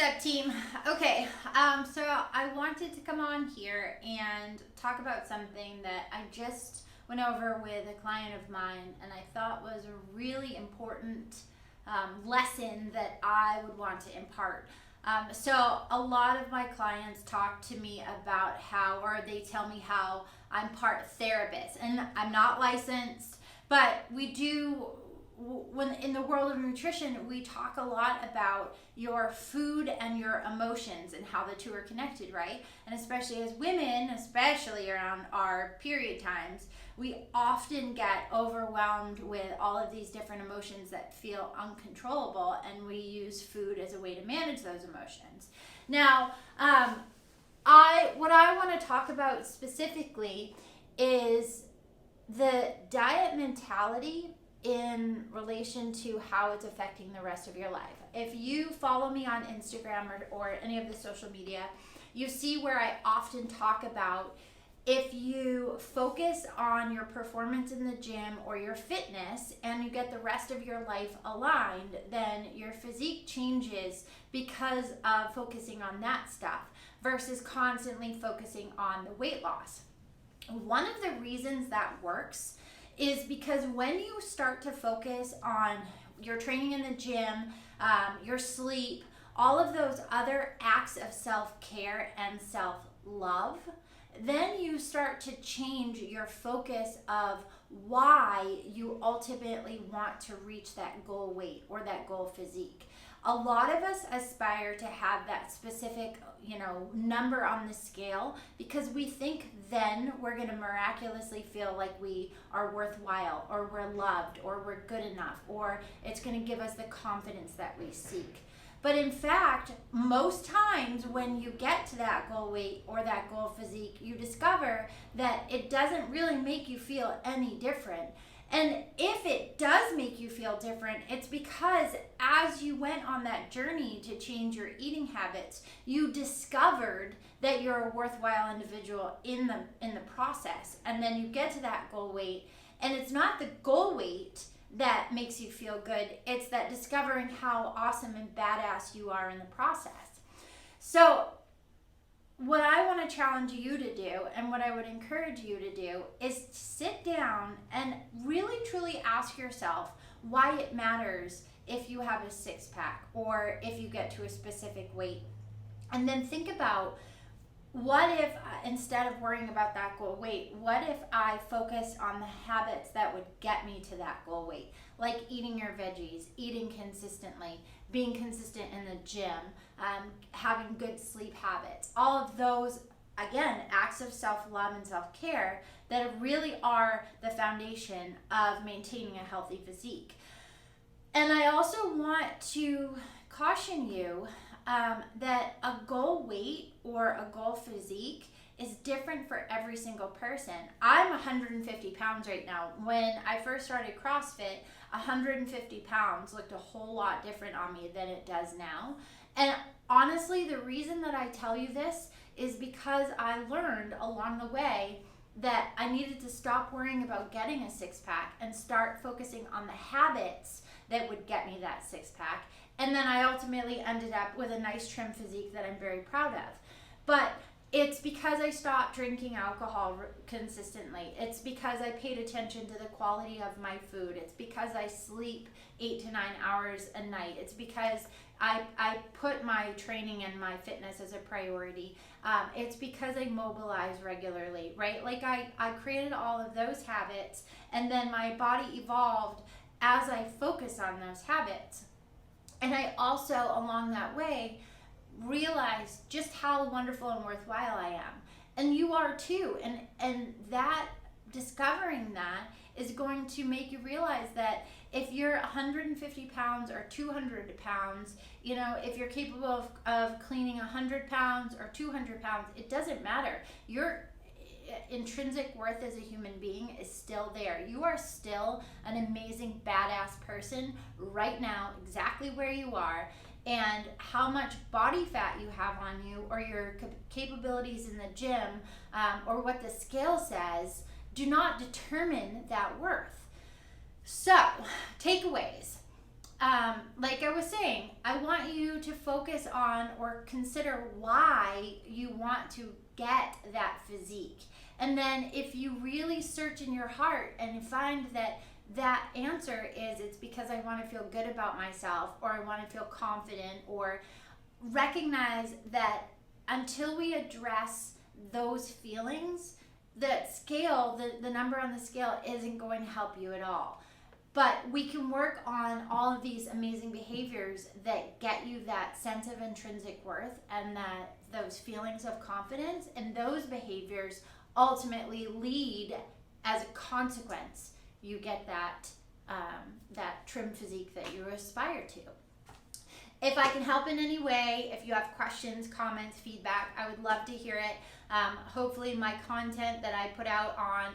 up, team? Okay, so I wanted to come on here and talk about something that I just went over with a client of mine and I thought was a really important lesson that I would want to impart. So a lot of my clients talk to me about how, or they tell me how I'm part therapist, and I'm not licensed, but we do, when in the world of nutrition, we talk a lot about your food and your emotions and how the two are connected, right? And especially as women, especially around our period times, we often get overwhelmed with all of these different emotions that feel uncontrollable, and we use food as a way to manage those emotions. Now, what I want to talk about specifically is the diet mentality in relation to how it's affecting the rest of your life. If you follow me on Instagram or any of the social media, you see where I often talk about if you focus on your performance in the gym or your fitness and you get the rest of your life aligned, then your physique changes because of focusing on that stuff versus constantly focusing on the weight loss. One of the reasons that works is because when you start to focus on your training in the gym, your sleep, all of those other acts of self-care and self-love, then you start to change your focus of why you ultimately want to reach that goal weight or that goal physique. A lot of us aspire to have that specific, number on the scale because we think then we're going to miraculously feel like we are worthwhile or we're loved or we're good enough or it's going to give us the confidence that we seek. But in fact, most times when you get to that goal weight or that goal physique, you discover that it doesn't really make you feel any different. And if it does make you feel different, it's because as you went on that journey to change your eating habits, you discovered that you're a worthwhile individual in the process. And then you get to that goal weight, and it's not the goal weight that makes you feel good. It's that discovering how awesome and badass you are in the process. So what I want to challenge you to do and what I would encourage you to do is sit down and really truly ask yourself why it matters if you have a six-pack or if you get to a specific weight. And then think about, what if, instead of worrying about that goal weight, what if I focused on the habits that would get me to that goal weight? Like eating your veggies, eating consistently, being consistent in the gym, having good sleep habits. All of those, again, acts of self-love and self-care that really are the foundation of maintaining a healthy physique. And I also want to caution you that a goal weight or a goal physique is different for every single person. I'm 150 pounds right now. When I first started CrossFit, 150 pounds looked a whole lot different on me than it does now. And honestly, the reason that I tell you this is because I learned along the way that I needed to stop worrying about getting a six-pack and start focusing on the habits that would get me that six-pack. And then I ultimately ended up with a nice trim physique that I'm very proud of. But it's because I stopped drinking alcohol consistently. It's because I paid attention to the quality of my food. It's because I sleep 8 to 9 hours a night. It's because I put my training and my fitness as a priority. It's because I mobilize regularly, right? Like I created all of those habits, and then my body evolved as I focused on those habits. And I also, along that way, realized just how wonderful and worthwhile I am. And you are too. And that, discovering that, is going to make you realize that if you're 150 pounds or 200 pounds, if you're capable of cleaning 100 pounds or 200 pounds, it doesn't matter. Your intrinsic worth as a human being is still there. You are still an amazing, badass person right now, exactly where you are. And how much body fat you have on you, or your capabilities in the gym, or what the scale says, do not determine that worth. So, takeaways. like I was saying, I want you to focus on or consider why you want to get that physique. And then if you really search in your heart and find that that answer is it's because I want to feel good about myself, or I want to feel confident, or recognize that until we address those feelings, that scale, the number on the scale isn't going to help you at all. But we can work on all of these amazing behaviors that get you that sense of intrinsic worth and that those feelings of confidence, and those behaviors ultimately lead, as a consequence, you get that trim physique that you aspire to. If I can help in any way, if you have questions, comments, feedback, I would love to hear it. Hopefully my content that I put out on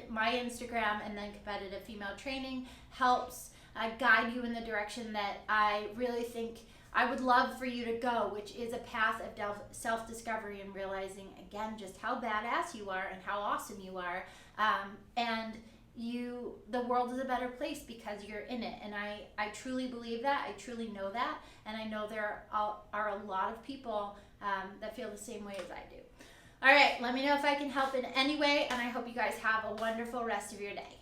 my Instagram and then Competitive Female Training helps guide you in the direction that I really think I would love for you to go, which is a path of self-discovery and realizing, again, just how badass you are and how awesome you are. And the world is a better place because you're in it. And I truly believe that. I truly know that. And I know there are a lot of people that feel the same way as I do. All right, let me know if I can help in any way, and I hope you guys have a wonderful rest of your day.